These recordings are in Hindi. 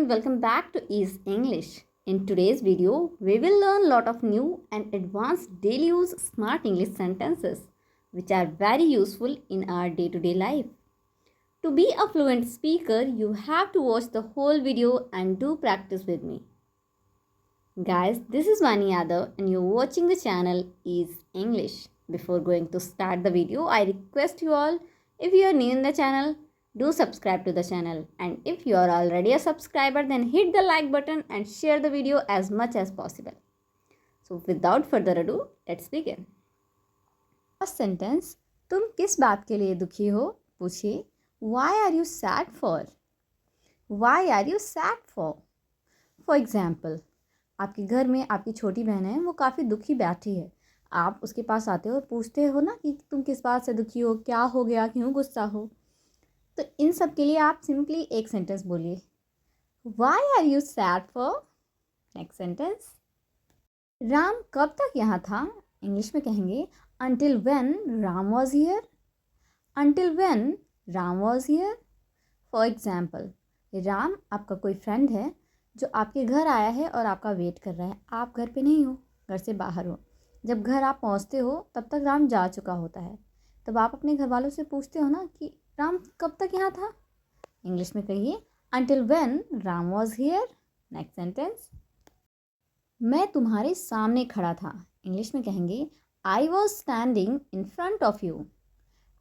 everyone, welcome back to Ease English. In today's video, we will learn a lot of new and advanced daily use smart English sentences which are very useful in our day-to-day life. To be a fluent speaker, you have to watch the whole video and do practice with me. Guys, this is Vani Yadav and you're watching the channel Ease English. Before going to start the video, I request you all, if you are new in the channel, do subscribe to the channel, and if you are already a subscriber, then hit the like button and share the video as much as possible. So without further ado, let's begin. First sentence, तुम किस बात के लिए दुखी हो? पूछिए. Why are you sad for? Why are you sad for? For example, आपके घर में आपकी छोटी बहन है, वो काफ़ी दुखी बैठी है. आप उसके पास आते हो और पूछते हो ना कि तुम किस बात से दुखी हो, क्या हो गया, क्यों गुस्सा हो. तो इन सब के लिए आप सिंपली एक सेंटेंस बोलिए. Why are you sad for? Next sentence, Ram कब तक यहाँ था? इंग्लिश में कहेंगे until when Ram was here. Until when Ram was here. For example, Ram आपका कोई फ्रेंड है जो आपके घर आया है और आपका वेट कर रहा है. आप घर पे नहीं हो, घर से बाहर हो. जब घर आप पहुँचते हो तब तक राम जा चुका होता है. तब आप अपने घर वालों से पूछते हो ना कि राम कब तक यहाँ था. इंग्लिश में कहिए until when Ram was here. Next sentence, मैं तुम्हारे सामने खड़ा था. इंग्लिश में कहेंगे I was standing in front of you.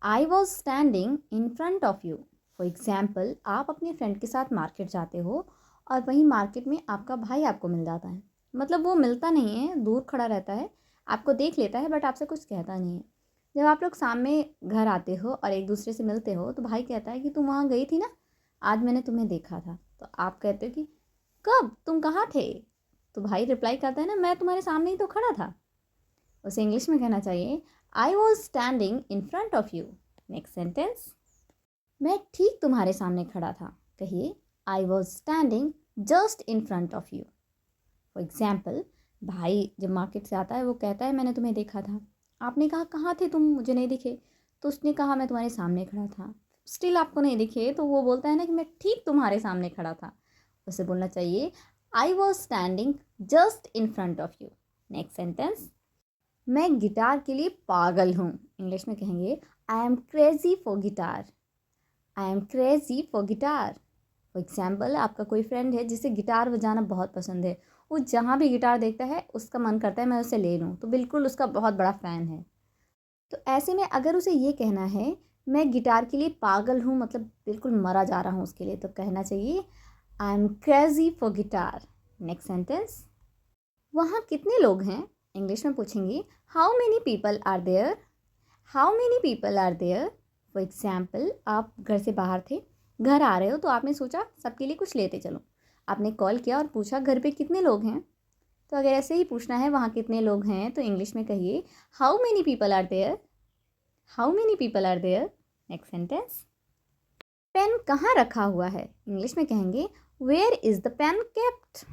I was standing in front of you. For example, आप अपने फ्रेंड के साथ मार्केट जाते हो और वहीं मार्केट में आपका भाई आपको मिल जाता है. मतलब वो मिलता नहीं है, दूर खड़ा रहता है, आपको देख लेता है बट आपसे कुछ कहता नहीं है. जब आप लोग सामने घर आते हो और एक दूसरे से मिलते हो तो भाई कहता है कि तुम वहाँ गई थी ना, आज मैंने तुम्हें देखा था. तो आप कहते हो कि कब, तुम कहाँ थे? तो भाई रिप्लाई करता है ना, मैं तुम्हारे सामने ही तो खड़ा था. उसे इंग्लिश में कहना चाहिए I was standing in front of you. Next sentence, मैं ठीक तुम्हारे सामने खड़ा था. कहिए I was standing just in front of you. For example, भाई जब मार्केट से आता है वो कहता है मैंने तुम्हें देखा था. आपने कहा कहाँ थे तुम, मुझे नहीं दिखे. तो उसने कहा मैं तुम्हारे सामने खड़ा था. स्टिल आपको नहीं दिखे तो वो बोलता है ना कि मैं ठीक तुम्हारे सामने खड़ा था. उसे बोलना चाहिए I was standing just in front of you. Next sentence, मैं गिटार के लिए पागल हूँ. इंग्लिश में कहेंगे आई am crazy for guitar. I am crazy for guitar. For example, आपका कोई फ्रेंड है जिसे गिटार बजाना बहुत पसंद है. वो जहाँ भी गिटार देखता है उसका मन करता है मैं उसे ले लूँ. तो बिल्कुल उसका बहुत बड़ा फ़ैन है. तो ऐसे में अगर उसे ये कहना है मैं गिटार के लिए पागल हूँ, मतलब बिल्कुल मरा जा रहा हूँ उसके लिए, तो कहना चाहिए I am crazy for guitar. Next sentence, वहाँ कितने लोग हैं? इंग्लिश में पूछेंगे how many people are there. How many people are there. For example, आप घर से बाहर थे, घर आ रहे हो तो आपने सोचा सबके लिए कुछ लेते चलो. आपने कॉल किया और पूछा घर पे कितने लोग हैं. तो अगर ऐसे ही पूछना है वहाँ कितने लोग हैं, तो इंग्लिश में कहिए how many people are there. How many people are there. Next sentence, pen कहाँ रखा हुआ है? इंग्लिश में कहेंगे where is the pen kept.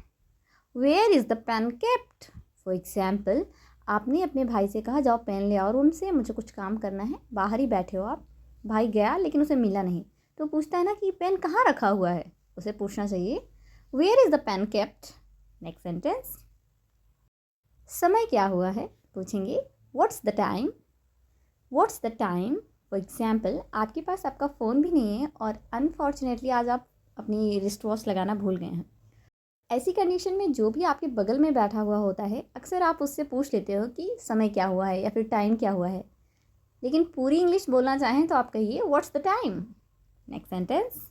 Where is the pen kept. For example, आपने अपने भाई से कहा जाओ पेन ले आओ रूम से, मुझे कुछ काम करना है. बाहर ही बैठे हो आप. भाई गया लेकिन उसे मिला नहीं, तो पूछता है ना कि पेन कहाँ रखा हुआ है. उसे पूछना चाहिए where is the pen kept. Next sentence, समय क्या हुआ है? पूछेंगे what's the time. What's the time. For example, आपके पास आपका फ़ोन भी नहीं है और अनफॉर्चुनेटली आज आप अपनी रिस्ट वॉच लगाना भूल गए हैं. ऐसी कंडीशन में जो भी आपके बगल में बैठा हुआ होता है, अक्सर आप उससे पूछ लेते हो कि समय क्या हुआ है या फिर टाइम क्या हुआ है. लेकिन पूरी इंग्लिश बोलना चाहें तो आप कहिए what's the time. Next sentence,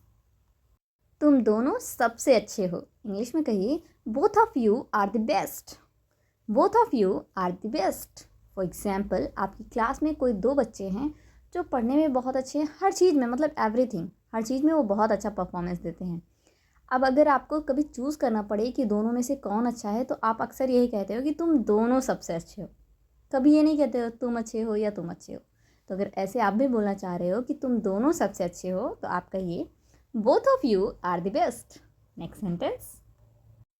तुम दोनों सबसे अच्छे हो. इंग्लिश में कहिए both of you are the best. Both of you are the best. For example, आपकी क्लास में कोई दो बच्चे हैं जो पढ़ने में बहुत अच्छे हैं, हर चीज़ में, मतलब एवरीथिंग, हर चीज़ में वो बहुत अच्छा परफॉर्मेंस देते हैं. अब अगर आपको कभी चूज़ करना पड़े कि दोनों में से कौन अच्छा है, तो आप अक्सर यही कहते हो कि तुम दोनों सबसे अच्छे हो. कभी ये नहीं कहते हो तुम अच्छे हो या तुम अच्छे हो. तो अगर ऐसे आप भी बोलना चाह रहे हो कि तुम दोनों सबसे अच्छे हो, तो आप कहिए both of you are the best. Next sentence,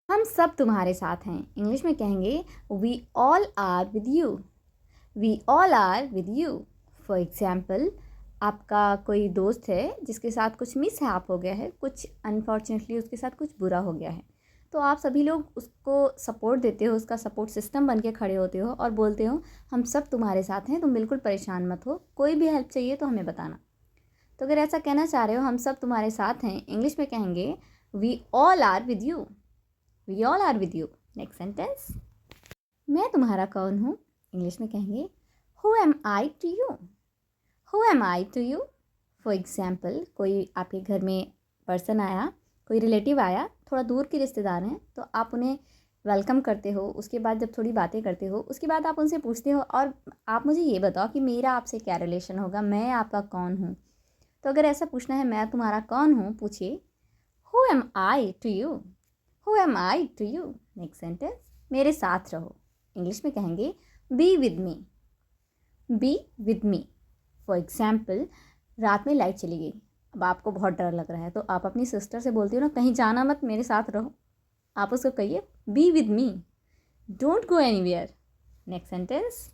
हम सब तुम्हारे साथ हैं. इंग्लिश में कहेंगे we all are with you. We all are with you. For example, आपका कोई दोस्त है जिसके साथ कुछ मिसहैप हो गया है, कुछ अनफॉर्चुनेटली उसके साथ कुछ बुरा हो गया है, तो आप सभी लोग उसको सपोर्ट देते हो, उसका सपोर्ट सिस्टम बन के खड़े होते हो और बोलते हो हम सब तुम्हारे साथ हैं, तुम बिल्कुल परेशान मत हो, कोई भी हेल्प चाहिए तो हमें बताना। तो अगर ऐसा कहना चाह रहे हो हम सब तुम्हारे साथ हैं, इंग्लिश में कहेंगे we all are with you. We all are with you. Next sentence, मैं तुम्हारा कौन हूँ, इंग्लिश में कहेंगे who am I to you. Who am I to you. For example, कोई आपके घर में पर्सन आया, कोई रिलेटिव आया, थोड़ा दूर के रिश्तेदार हैं, तो आप उन्हें वेलकम करते हो, उसके बाद जब थोड़ी बातें करते हो उसके बाद आप उनसे पूछते हो और आप मुझे ये बताओ कि मेरा आपसे क्या रिलेशन होगा, मैं आपका कौन हूँ। तो अगर ऐसा पूछना है मैं तुम्हारा कौन हूँ, पूछिए who am I to you. Who am I to you. Next sentence, मेरे साथ रहो, इंग्लिश में कहेंगे be with me. Be with me. For example, रात में लाइट चली गई, अब आपको बहुत डर लग रहा है, तो आप अपनी सिस्टर से बोलती हो ना कहीं जाना मत, मेरे साथ रहो। आप उसको कहिए be with me, don't go anywhere. Next sentence,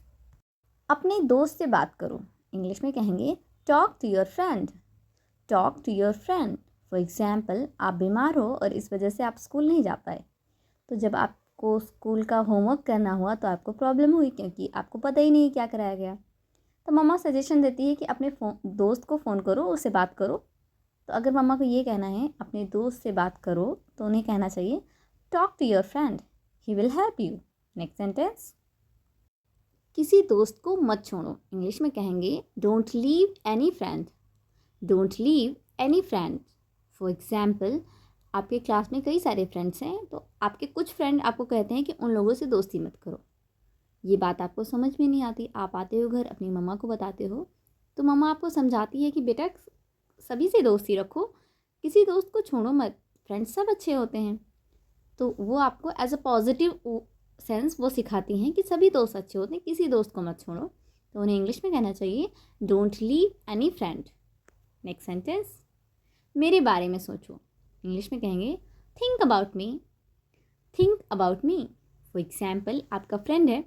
अपने दोस्त से बात करो, इंग्लिश में कहेंगे talk to your friend. Talk to your friend. For example, आप बीमार हो और इस वजह से आप स्कूल नहीं जा पाए, तो जब आपको स्कूल का होमवर्क करना हुआ तो आपको प्रॉब्लम हुई क्योंकि आपको पता ही नहीं क्या कराया गया। तो मम्मा सजेशन देती है कि अपने दोस्त को फ़ोन करो, उससे बात करो। तो अगर मम्मा को ये कहना है अपने दोस्त से बात करो, तो उन्हें कहना चाहिए talk to your friend, he will help you. Next sentence, किसी दोस्त को मत छोड़ो, इंग्लिश में कहेंगे don't leave any friend. Don't leave any friend. For example, आपके क्लास में कई सारे फ्रेंड्स हैं, तो आपके कुछ फ्रेंड आपको कहते हैं कि उन लोगों से दोस्ती मत करो। ये बात आपको समझ में नहीं आती, आप आते हो घर अपनी मम्मा को बताते हो, तो मम्मा आपको समझाती है कि बेटा सभी से दोस्ती रखो, किसी दोस्त को छोड़ो मत, फ्रेंड्स सब अच्छे होते हैं। तो वो आपको एज अ पॉजिटिव सेंस वो सिखाती हैं कि सभी दोस्त अच्छे होते हैं, किसी दोस्त को मत छोड़ो। तो उन्हें इंग्लिश में कहना चाहिए don't leave any friend. Next sentence, मेरे बारे में सोचो, इंग्लिश में कहेंगे think about me. Think about me. For example, आपका फ्रेंड है,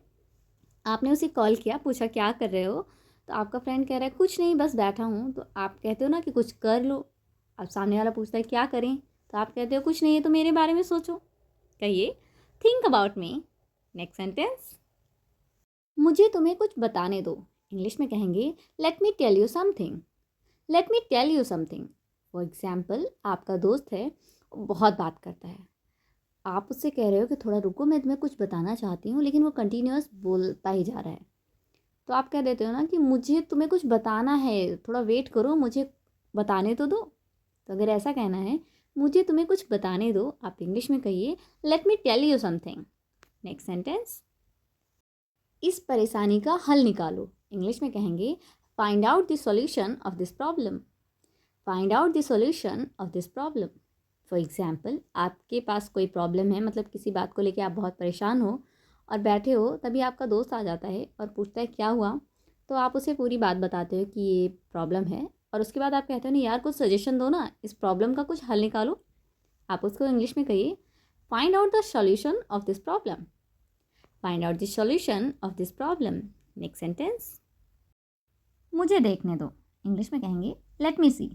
आपने उसे कॉल किया, पूछा क्या कर रहे हो, तो आपका फ्रेंड कह रहा है कुछ नहीं बस बैठा हूँ, तो आप कहते हो ना कि कुछ कर लो। अब सामने वाला पूछता है क्या करें, तो आप कहते हो कुछ नहीं है तो मेरे बारे में सोचो। कहिए think about me. Next sentence, मुझे तुम्हें कुछ बताने दो, इंग्लिश में कहेंगे let me tell you something. Let me tell you something. For example, आपका दोस्त है, बहुत बात करता है, आप उससे कह रहे हो कि थोड़ा रुको मैं तुम्हें कुछ बताना चाहती हूँ, लेकिन वो कंटिन्यूअस बोलता ही जा रहा है, तो आप कह देते हो ना कि मुझे तुम्हें कुछ बताना है, थोड़ा वेट करो, मुझे बताने तो दो। तो अगर ऐसा कहना है मुझे तुम्हें कुछ बताने दो, आप इंग्लिश में कहिए let me tell you something. Next sentence, इस परेशानी का हल निकालो, इंग्लिश में कहेंगे find out the solution of this problem. Find out the solution of this problem. For example, आपके पास कोई प्रॉब्लम है, मतलब किसी बात को लेकर आप बहुत परेशान हो और बैठे हो, तभी आपका दोस्त आ जाता है और पूछता है क्या हुआ, तो आप उसे पूरी बात बताते हो कि ये प्रॉब्लम है, और उसके बाद आप कहते हो नहीं यार कुछ सजेशन दो ना, इस प्रॉब्लम का कुछ हल निकालो। आप उसको इंग्लिश में कहिए find out the solution of this problem. Find out the solution of this problem. Next sentence, मुझे देखने दो, इंग्लिश में कहेंगे let me see.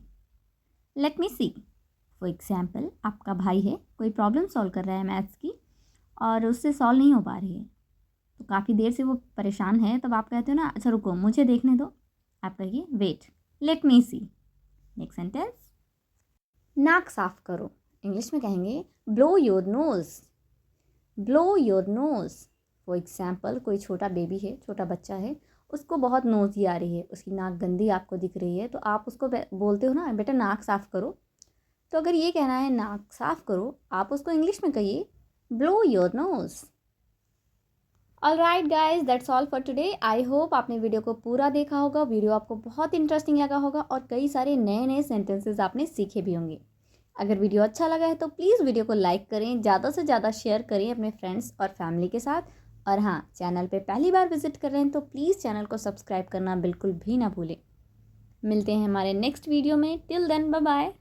Let me see. For example, आपका भाई है, कोई प्रॉब्लम सॉल्व कर रहा है मैथ्स की और उससे सॉल्व नहीं हो पा रही है, तो काफ़ी देर से वो परेशान है, तब आप कहते हो ना अच्छा रुको मुझे देखने दो, आप कहिए वेट लेट मी सी। नेक्स्ट सेंटेंस, नाक साफ करो, इंग्लिश में कहेंगे blow your nose. Blow your nose. For example, कोई छोटा बेबी है, छोटा बच्चा है, उसको बहुत नोज़ी आ रही है, उसकी नाक गंदी आपको दिख रही है, तो आप उसको बोलते हो ना बेटा नाक साफ करो। तो अगर ये कहना है नाक साफ करो, आप उसको इंग्लिश में कहिए blow your nose. Alright guys, that's all for today. I hope आपने वीडियो को पूरा देखा होगा, वीडियो आपको बहुत इंटरेस्टिंग लगा होगा और कई सारे नए नए सेंटेंसेस आपने सीखे भी होंगे। अगर वीडियो अच्छा लगा है तो प्लीज़ वीडियो को लाइक करें, ज़्यादा से ज़्यादा शेयर करें अपने फ्रेंड्स और फैमिली के साथ। और हाँ, चैनल पे पहली बार विजिट कर रहे हैं तो प्लीज़ चैनल को सब्सक्राइब करना बिल्कुल भी ना भूलें। मिलते हैं हमारे नेक्स्ट वीडियो में। Till then bye bye.